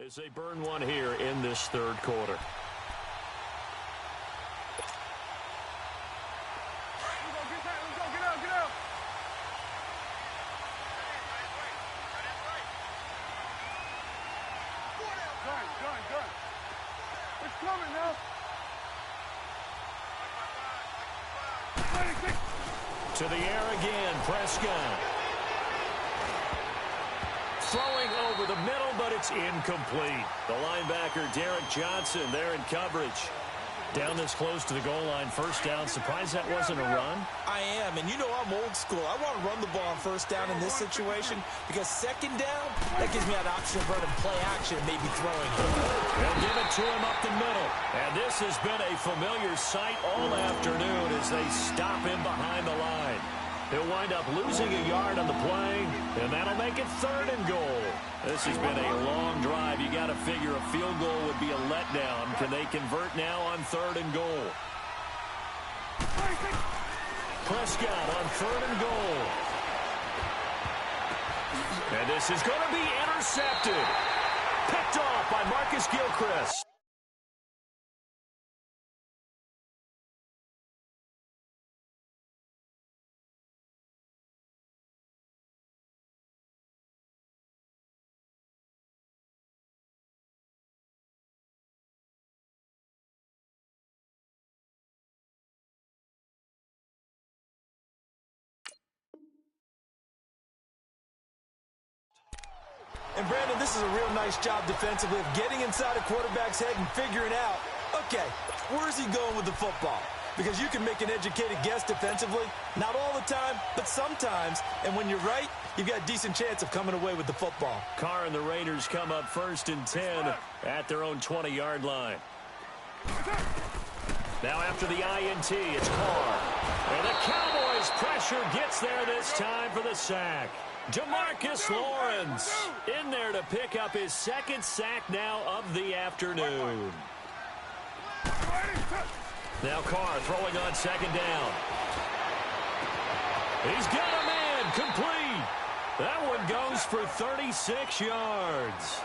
As they burn one here in this third quarter. To the air again, Prescott. Throwing over the middle, but it's incomplete. The linebacker, Derek Johnson, there in coverage. Down this close to the goal line, first down. Surprised that wasn't a run? I am, and you know I'm old school. I want to run the ball on first down in this situation because second down, that gives me an option of running play action and maybe throwing it. They'll give it to him up the middle. And this has been a familiar sight all afternoon as they stop him behind the line. He'll wind up losing a yard on the play, and that'll make it 3rd and goal. This has been a long drive. You got to figure a field goal would be a letdown. Can they convert now on 3rd and goal? Prescott on 3rd and goal. And this is going to be intercepted. Picked off by Marcus Gilchrist. And, Brandon, this is a real nice job defensively of getting inside a quarterback's head and figuring out, okay, where is he going with the football? Because you can make an educated guess defensively, not all the time, but sometimes. And when you're right, you've got a decent chance of coming away with the football. Carr and the Raiders come up 1st and 10 at their own 20-yard line. Now after the INT, it's Carr. And the Cowboys' pressure gets there this time for the sack. DeMarcus Lawrence in there to pick up his 2nd sack now of the afternoon. Now Carr throwing on 2nd down. He's got a man complete. That one goes for 36 yards.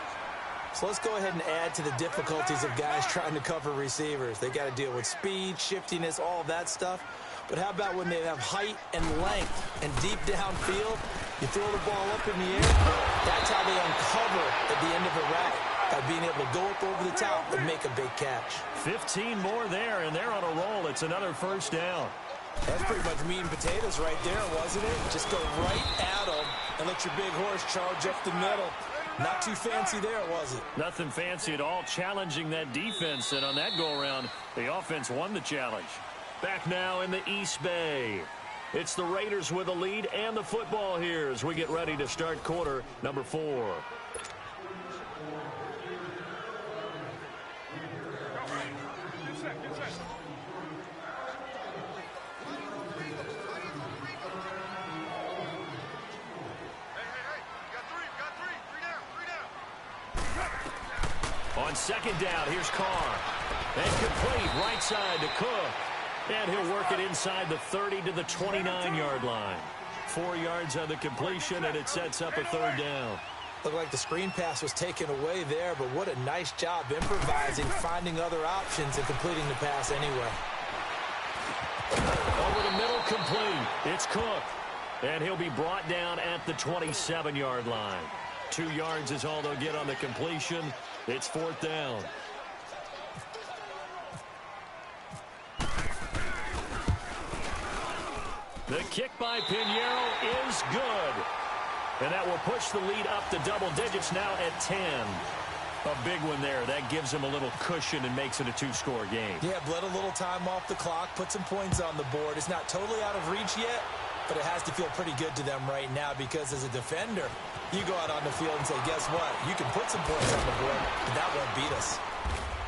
So let's go ahead and add to the difficulties of guys trying to cover receivers. They got to deal with speed, shiftiness, all that stuff. But how about when they have height and length and deep downfield? You throw the ball up in the air. That's how they uncover at the end of a route, by being able to go up over the top and make a big catch. 15 more there, and they're on a roll. It's another 1st down. That's pretty much meat and potatoes right there, wasn't it? Just go right at them and let your big horse charge up the middle. Not too fancy there, was it? Nothing fancy at all, challenging that defense. And on that go-around, the offense won the challenge. Back now in the East Bay. It's the Raiders with the lead and the football here as we get ready to start quarter number 4. On 2nd down, here's Carr. And complete right side to Cook. And he'll work it inside the 30 to the 29-yard line. 4 yards on the completion, and it sets up a 3rd down. Looked like the screen pass was taken away there, but what a nice job improvising, finding other options, and completing the pass anyway. Over the middle, complete. It's Cook. And he'll be brought down at the 27-yard line. 2 yards is all they'll get on the completion. It's 4th down. The kick by Pinheiro is good. And that will push the lead up to double digits now at 10. A big one there. That gives them a little cushion and makes it a 2-score game. Yeah, bled a little time off the clock, put some points on the board. It's not totally out of reach yet, but it has to feel pretty good to them right now because as a defender, you go out on the field and say, guess what? You can put some points on the board, but that won't beat us.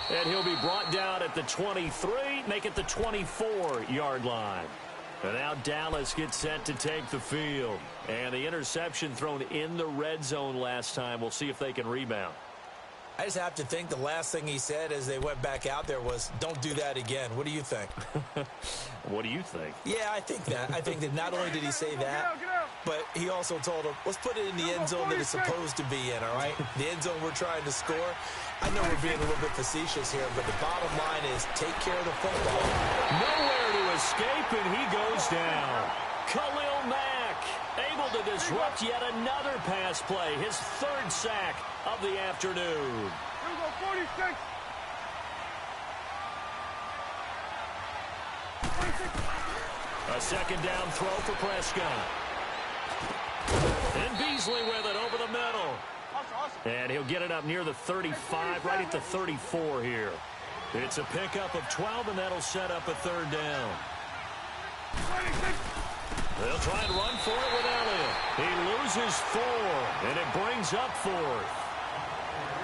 And he'll be brought down at the 23, make it the 24-yard line. And now Dallas gets set to take the field. And the interception thrown in the red zone last time. We'll see if they can rebound. I just have to think the last thing he said as they went back out there was, don't do that again. What do you think? What do you think? Yeah, I think that. I think that not only did he say that, but he also told him, let's put it in the end zone that it's supposed to be in, all right? The end zone we're trying to score. I know we're being a little bit facetious here, but the bottom line is take care of the football. Nowhere to escape, and he goes down. Khalil Mack able to disrupt yet another pass play, his third sack of the afternoon. Here we go, 46. 46. A second down throw for Prescott. And Beasley with it over the middle. And he'll get it up near the 35, right at the 34 here. It's a pickup of 12, and that'll set up a third down. 26. They'll try and run for it with Elliott. He loses 4, and it brings up 4th.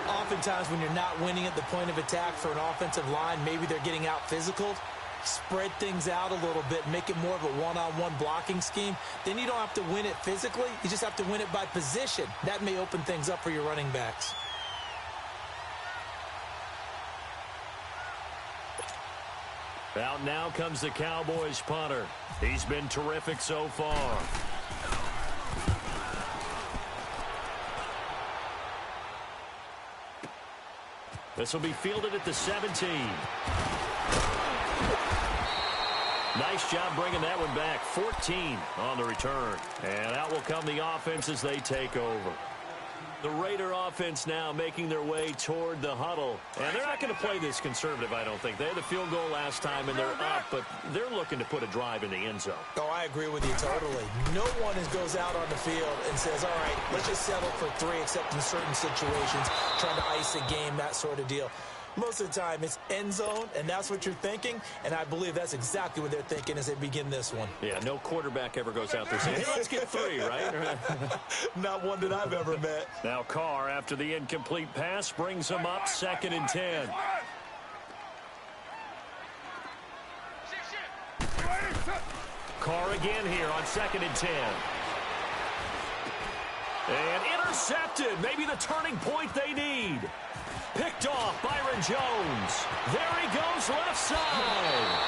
Oftentimes when you're not winning at the point of attack for an offensive line, maybe they're getting out physical. Spread things out a little bit, make it more of a one-on-one blocking scheme. Then you don't have to win it physically. You just have to win it by position. That may open things up for your running backs. Out now comes the Cowboys punter. He's been terrific so far. This will be fielded at the 17. Nice job bringing that one back. 14 on the return. And out will come the offense as they take over. The Raider offense now making their way toward the huddle. And they're not going to play this conservative, I don't think. They had the field goal last time, and they're up, but they're looking to put a drive in the end zone. Oh, I agree with you totally. No one goes out on the field and says, all right, let's just settle for 3, except in certain situations, trying to ice a game, that sort of deal. Most of the time, it's end zone, and that's what you're thinking, and I believe that's exactly what they're thinking as they begin this one. Yeah, no quarterback ever goes out there saying, hey, let's get 3, right? Not one that I've ever met. Now Carr, after the incomplete pass, brings him up 2nd and 10. Carr again here on 2nd and 10. And intercepted. Maybe the turning point they need. Picked off Byron Jones. There he goes left side.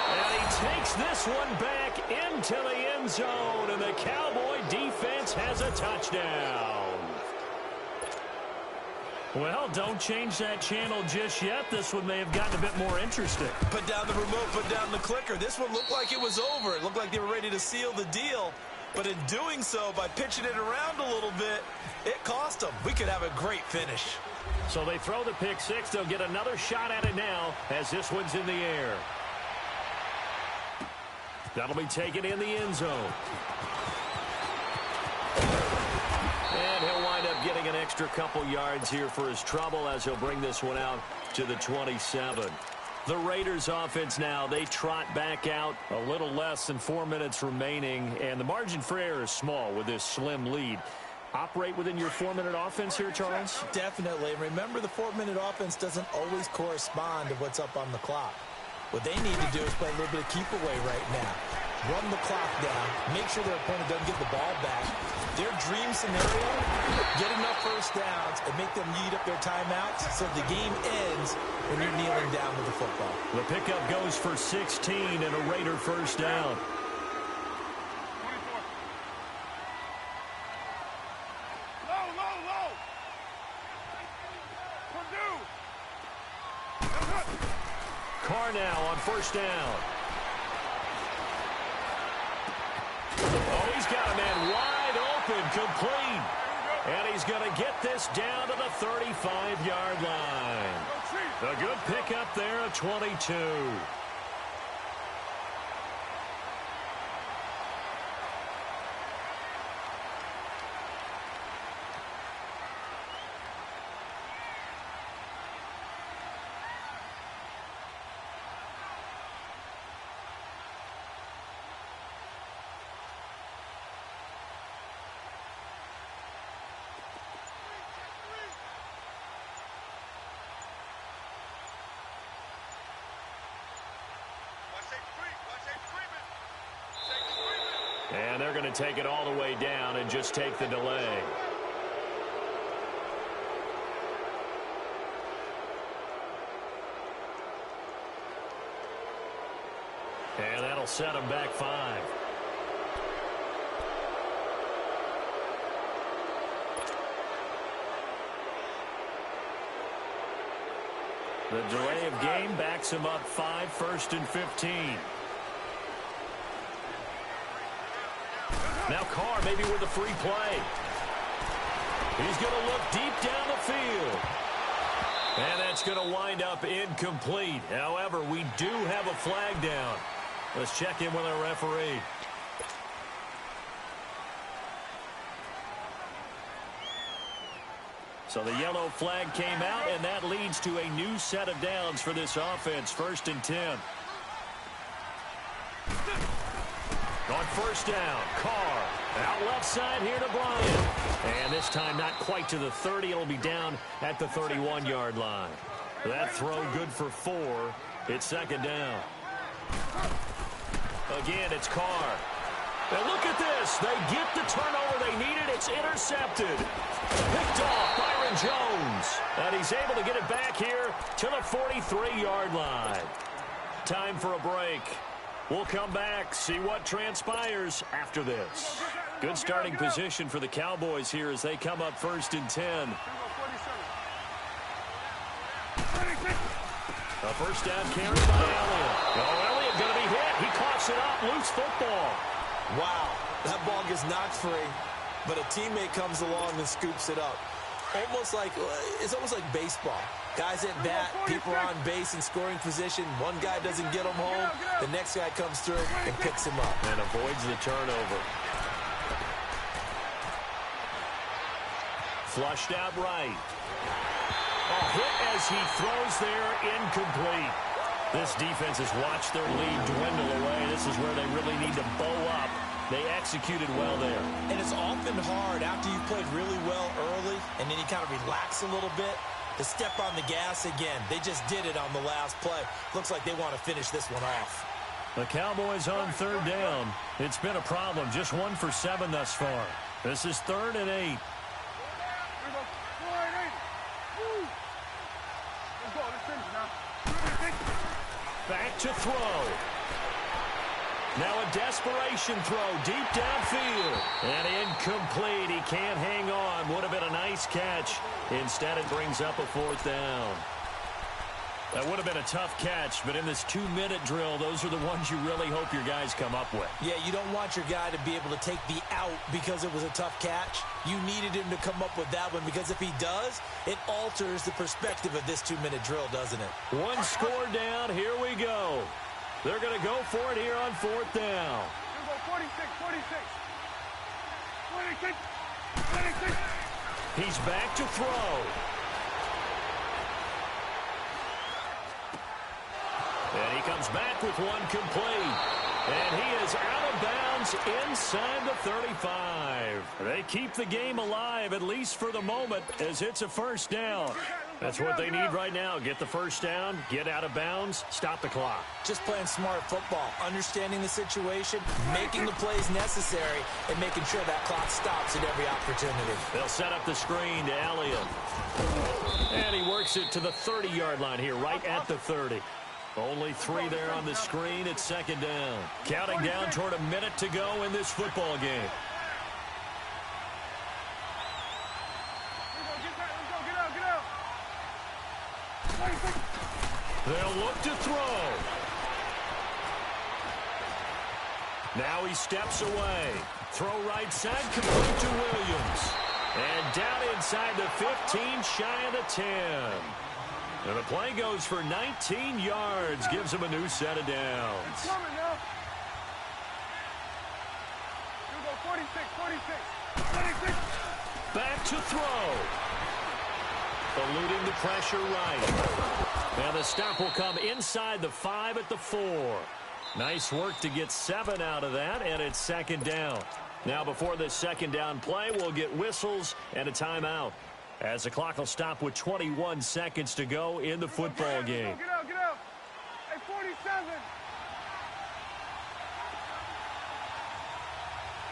And he takes this one back into the end zone. And the Cowboy defense has a touchdown. Well, don't change that channel just yet. This one may have gotten a bit more interesting. Put down the remote, put down the clicker. This one looked like it was over. It looked like they were ready to seal the deal. But in doing so, by pitching it around a little bit, it cost them. We could have a great finish. So they throw the pick 6. They'll get another shot at it now as this one's in the air. That'll be taken in the end zone. And he'll wind up getting an extra couple yards here for his trouble as he'll bring this one out to the 27. The Raiders offense now, they trot back out a little less than 4 minutes remaining, and the margin for error is small with this slim lead. Operate within your 4-minute offense here, Charles? Definitely. And remember, the 4-minute offense doesn't always correspond to what's up on the clock. What they need to do is play a little bit of keep away right now. Run the clock down. Make sure their opponent doesn't get the ball back. Their dream scenario, get enough first downs and make them eat up their timeouts so the game ends when you're kneeling down with the football. The pickup goes for 16 and a Raider first down. Carr now on first down. Oh, he's got a man wide open, complete. And he's going to get this down to the 35-yard line. A good pickup there of 22. And they're going to take it all the way down and just take the delay. And that'll set them back 5. The delay of game backs him up 5, 1st and 15. Now Carr maybe with a free play. He's going to look deep down the field. And that's going to wind up incomplete. However, we do have a flag down. Let's check in with our referee. So the yellow flag came out, and that leads to a new set of downs for this offense. 1st and 10. On 1st down, Carr out left side here to Bryant. And this time not quite to the 30. It'll be down at the 31-yard line. That throw good for 4. It's 2nd down. Again, it's Carr. And look at this. They get the turnover they needed. It's intercepted. Picked off Byron Jones. And he's able to get it back here to the 43-yard line. Time for a break. We'll come back, see what transpires after this. Good starting position for the Cowboys here as they come up 1st and 10. A 1st down carry by Elliott. Oh, Elliott going to be hit. He coughs it up. Loose football. Wow, that ball gets knocked free, but a teammate comes along and scoops it up. It's almost like baseball. Guys at bat, people are on base in scoring position. One guy doesn't get him home. The next guy comes through and picks him up. And avoids the turnover. Flushed out right. A hit as he throws there, incomplete. This defense has watched their lead dwindle away. This is where they really need to bow up. They executed well there. And it's often hard after you've played really well early and then you kind of relax a little bit to step on the gas again. They just did it on the last play. Looks like they want to finish this one off. The Cowboys on 3rd down. It's been a problem. Just 1 for 7 thus far. This is 3rd and 8. Back to throw. Now a desperation throw deep downfield. And incomplete. He can't hang on. Would have been a nice catch. Instead, it brings up a 4th down. That would have been a tough catch, but in this 2-minute drill, those are the ones you really hope your guys come up with. Yeah, you don't want your guy to be able to take the out because it was a tough catch. You needed him to come up with that one because if he does, it alters the perspective of this 2-minute drill, doesn't it? One score down. Here we go. They're going to go for it here on 4th down. 46. He's back to throw. And he comes back with one complete. And he is out of bounds inside the 35. They keep the game alive, at least for the moment, as it's a 1st down. That's what they need right now. Get the 1st down, get out of bounds, stop the clock. Just playing smart football, understanding the situation, making the plays necessary, and making sure that clock stops at every opportunity. They'll set up the screen to Elliott. And he works it to the 30-yard line here, right at the 30. Only 3 there on the screen. It's 2nd down. Counting down toward a minute to go in this football game. They'll look to throw. Now he steps away. Throw right side, complete to Williams. And down inside the 15, shy of the 10. And the play goes for 19 yards, gives him a new set of downs. 46. Back to throw. Eluding the pressure right. Now the stop will come inside the 5 at the 4. Nice work to get 7 out of that, and it's 2nd down. Now before this 2nd down play, we'll get whistles and a timeout, as the clock will stop with 21 seconds to go in the football game. Get out. Hey, 47.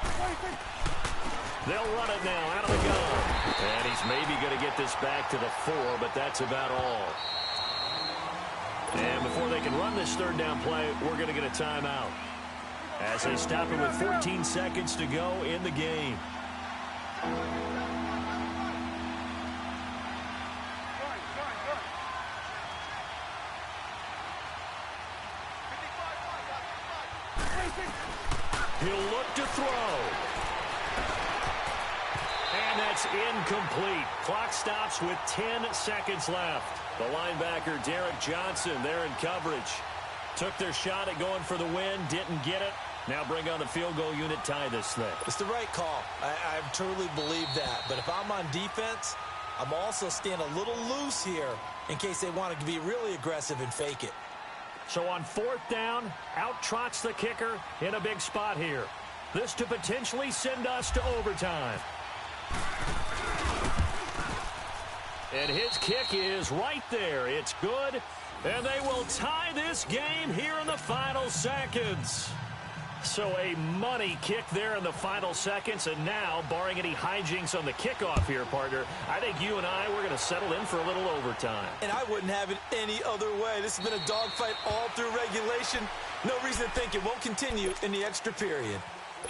46. They'll run it now out of the gun. And he's maybe going to get this back to the 4, but that's about all. And before they can run this 3rd down play, we're going to get a timeout, as they stop it with 14 seconds to go in the game. He'll look to throw. And that's incomplete. Clock stops with 10 seconds left. The linebacker, Derek Johnson, there in coverage. Took their shot at going for the win, didn't get it. Now bring on the field goal unit, tie this thing. It's the right call. I truly believe that. But if I'm on defense, I'm also staying a little loose here in case they want to be really aggressive and fake it. So on fourth down, out trots the kicker in a big spot here. This to potentially send us to overtime. And his kick is right there. It's good. And they will tie this game here in the final seconds. So a money kick there in the final seconds. And now, barring any hijinks on the kickoff here, partner, I think you and I, we're going to settle in for a little overtime. And I wouldn't have it any other way. This has been a dogfight all through regulation. No reason to think it won't continue in the extra period.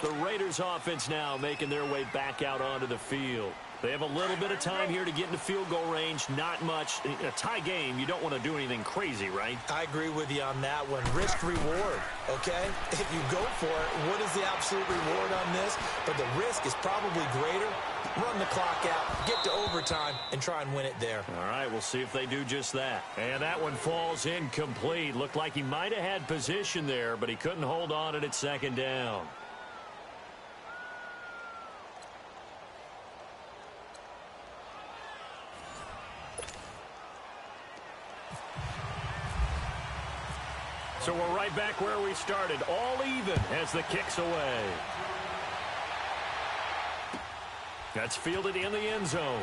The Raiders offense now making their way back out onto the field. They have a little bit of time here to get into field goal range. Not much. In a tie game, you don't want to do anything crazy, right? I agree with you on that one. Risk-reward, okay? If you go for it, what is the absolute reward on this? But the risk is probably greater. Run the clock out, get to overtime, and try and win it there. All right, we'll see if they do just that. And that one falls incomplete. Looked like he might have had position there, but he couldn't hold on at second down. So we're right back where we started, all even as the kick's away. That's fielded in the end zone.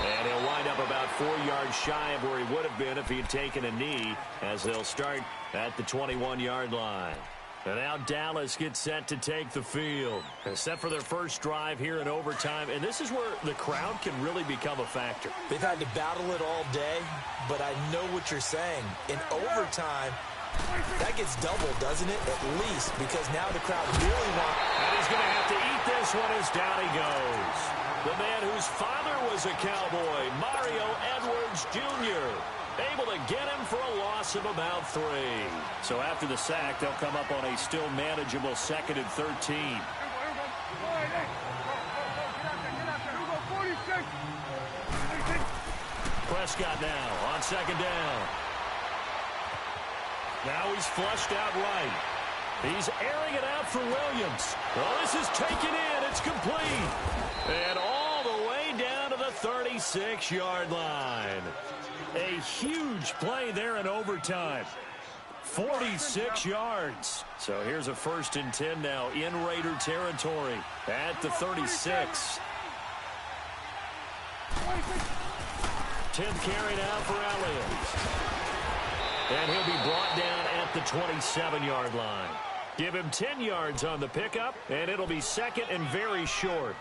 And he'll wind up about 4 yards shy of where he would have been if he had taken a knee, as they'll start at the 21-yard line. And now Dallas gets set to take the field. They're set for their first drive here in overtime, and this is where the crowd can really become a factor. They've had to battle it all day, but I know what you're saying. In overtime, that gets doubled, doesn't it? At least, because now the crowd really wants... And he's going to have to eat this one as down he goes. The man whose father was a Cowboy, Mario Edwards Jr., able to get him for a loss of about 3. So after the sack, they'll come up on a still manageable 2nd and 13. Prescott now on 2nd down. Now he's flushed out right. He's airing it out for Williams. Well, this is taken in. It's complete. And all the way down to the 36-yard line. A huge play there in overtime. 46 yards. So here's a 1st and 10 now in Raider territory at the 36. 10th carry now for Elliott. And he'll be brought down at the 27-yard line. Give him 10 yards on the pickup, and it'll be 2nd and very short.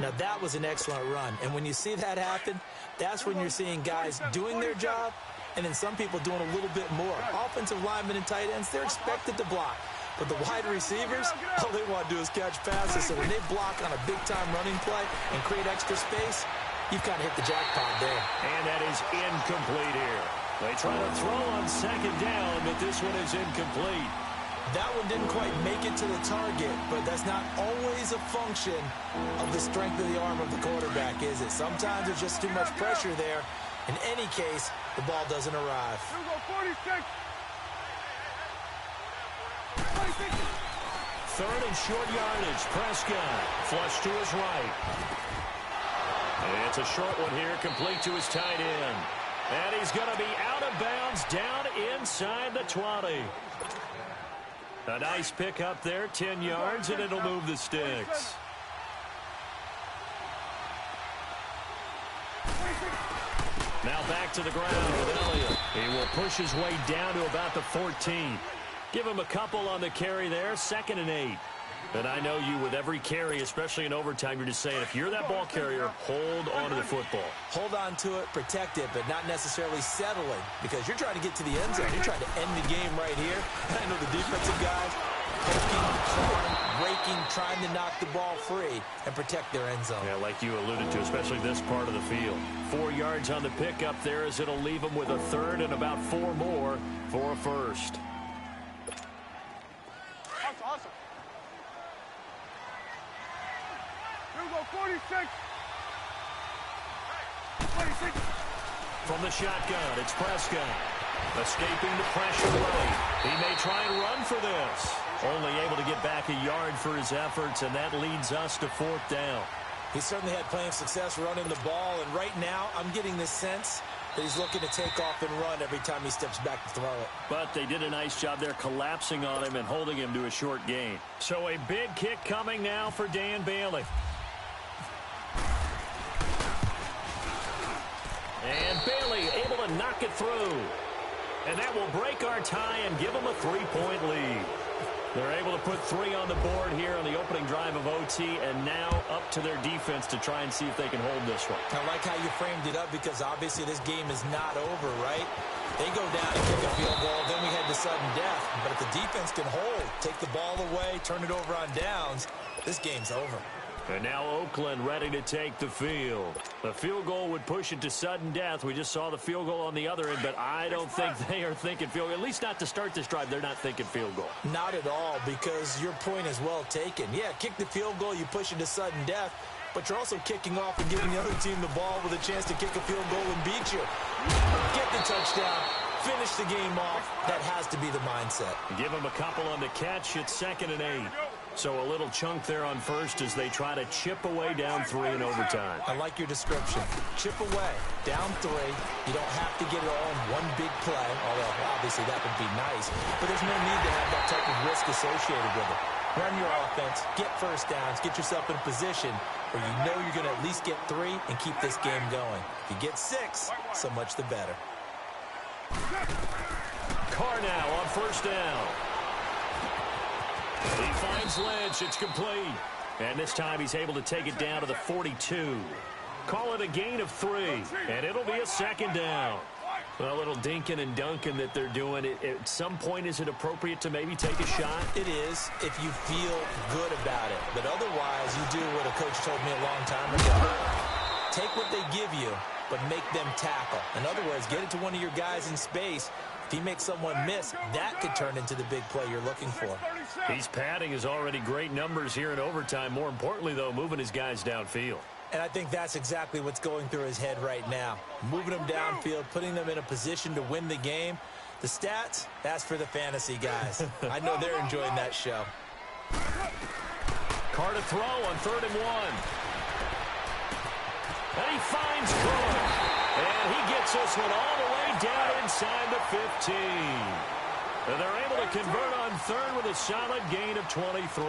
Now, that was an excellent run. And when you see that happen, that's when you're seeing guys doing their job and then some people doing a little bit more. Offensive linemen and tight ends, they're expected to block. But the wide receivers, all they want to do is catch passes. So when they block on a big-time running play and create extra space, you've kind of hit the jackpot there. And that is incomplete here. They try to throw on 2nd down, but this one is incomplete. That one didn't quite make it to the target, but that's not always a function of the strength of the arm of the quarterback, is it? Sometimes there's just too much pressure there. In any case, the ball doesn't arrive. 3rd and short yardage. Prescott flush to his right. And it's a short one here, complete to his tight end. And he's going to be out of bounds down inside the 20. A nice pick up there, 10 yards, and it'll move the sticks. Now back to the ground with Elliott. He will push his way down to about the 14. Give him a couple on the carry there, 2nd and 8. And I know you, with every carry, especially in overtime, you're just saying, if you're that ball carrier, hold on to the football. Hold on to it, protect it, but not necessarily settling, because you're trying to get to the end zone. You're trying to end the game right here. And I know the defensive guys poking, clawing, raking, trying to knock the ball free and protect their end zone. Yeah, like you alluded to, especially this part of the field. 4 yards on the pickup there, as it'll leave them with a 3rd and about 4 more for a 1st. 46. 26. From the shotgun, it's Prescott. Escaping the pressure right. He may try and run for this. Only able to get back a yard for his efforts, and that leads us to 4th down. He certainly had plenty of success running the ball, and right now I'm getting the sense that he's looking to take off and run every time he steps back to throw it. But they did a nice job there collapsing on him and holding him to a short gain. So a big kick coming now for Dan Bailey. And Bailey able to knock it through. And that will break our tie and give them a 3-point lead. They're able to put 3 on the board here on the opening drive of OT, and now up to their defense to try and see if they can hold this one. I like how you framed it up because obviously this game is not over, right? They go down and kick a field goal, then we head to sudden death. But if the defense can hold, take the ball away, turn it over on downs, this game's over. And now Oakland ready to take the field. The field goal would push it to sudden death. We just saw the field goal on the other end, but I don't think they are thinking field goal. At least not to start this drive. They're not thinking field goal. Not at all, because your point is well taken. Yeah, kick the field goal, you push it to sudden death, but you're also kicking off and giving the other team the ball with a chance to kick a field goal and beat you. Get the touchdown, finish the game off. That has to be the mindset. Give them a couple on the catch. It's 2nd and 8. So a little chunk there on first as they try to chip away down 3 in overtime. I like your description. Chip away, down 3. You don't have to get it all in one big play, although obviously that would be nice. But there's no need to have that type of risk associated with it. Run your offense, get first downs, get yourself in a position where you know you're going to at least get 3 and keep this game going. If you get 6, so much the better. Carr now on first down. He finds Lynch. It's complete. And this time he's able to take it down to the 42. Call it a gain of 3. And it'll be a 2nd down. A little dinking and dunking that they're doing. At some point, is it appropriate to maybe take a shot? It is if you feel good about it. But otherwise, you do what a coach told me a long time ago. Take what they give you, but make them tackle. In other words, get it to one of your guys in space. If he makes someone miss, that could turn into the big play you're looking for. He's padding his already great numbers here in overtime. More importantly, though, moving his guys downfield. And I think that's exactly what's going through his head right now. Moving them downfield, putting them in a position to win the game. The stats, that's for the fantasy guys. I know they're enjoying that show. Carr to throw on 3rd and 1. And he finds Cook. And he gets this one all the way down inside the 15. And they're able to convert on 3rd with a solid gain of 23.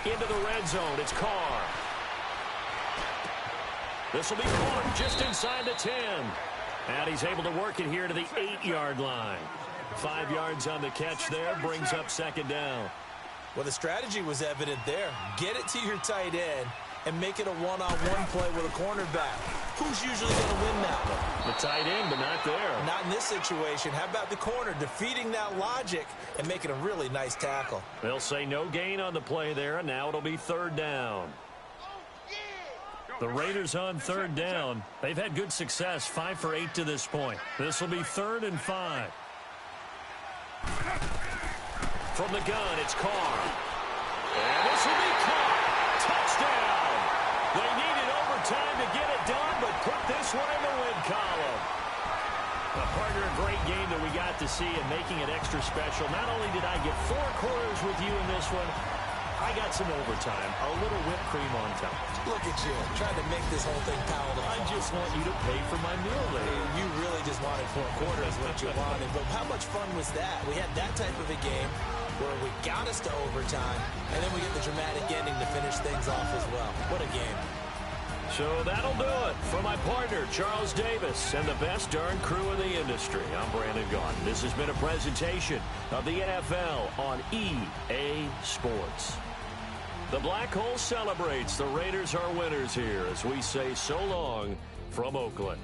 Into the red zone, it's Carr. This will be caught just inside the 10. And he's able to work it here to the 8-yard line. 5 yards on the catch there, brings up 2nd down. Well, the strategy was evident there. Get it to your tight end and make it a one-on-one play with a cornerback. Who's usually going to win that one? The tight end, but not there. Not in this situation. How about the corner defeating that logic and making a really nice tackle? They'll say no gain on the play there, and now it'll be 3rd down. The Raiders on 3rd down. They've had good success, 5 for 8 to this point. This will be 3rd and 5. From the gun, it's Carr. And this will be caught. Touchdown. They needed overtime to get it done, but put this one in the win column. A partner, a great game that we got to see and making it extra special. Not only did I get 4 quarters with you in this one, I got some overtime, a little whipped cream on top. Look at you, trying to make this whole thing palatable. I just want you to pay for my meal later. You really just wanted 4 quarters, what you wanted. But how much fun was that? We had that type of a game where we got us to overtime, and then we get the dramatic ending to finish things off as well. What a game. So that'll do it for my partner, Charles Davis, and the best darn crew in the industry. I'm Brandon Gaudin. This has been a presentation of the NFL on EA Sports. The Black Hole celebrates. The Raiders are winners here as we say so long from Oakland.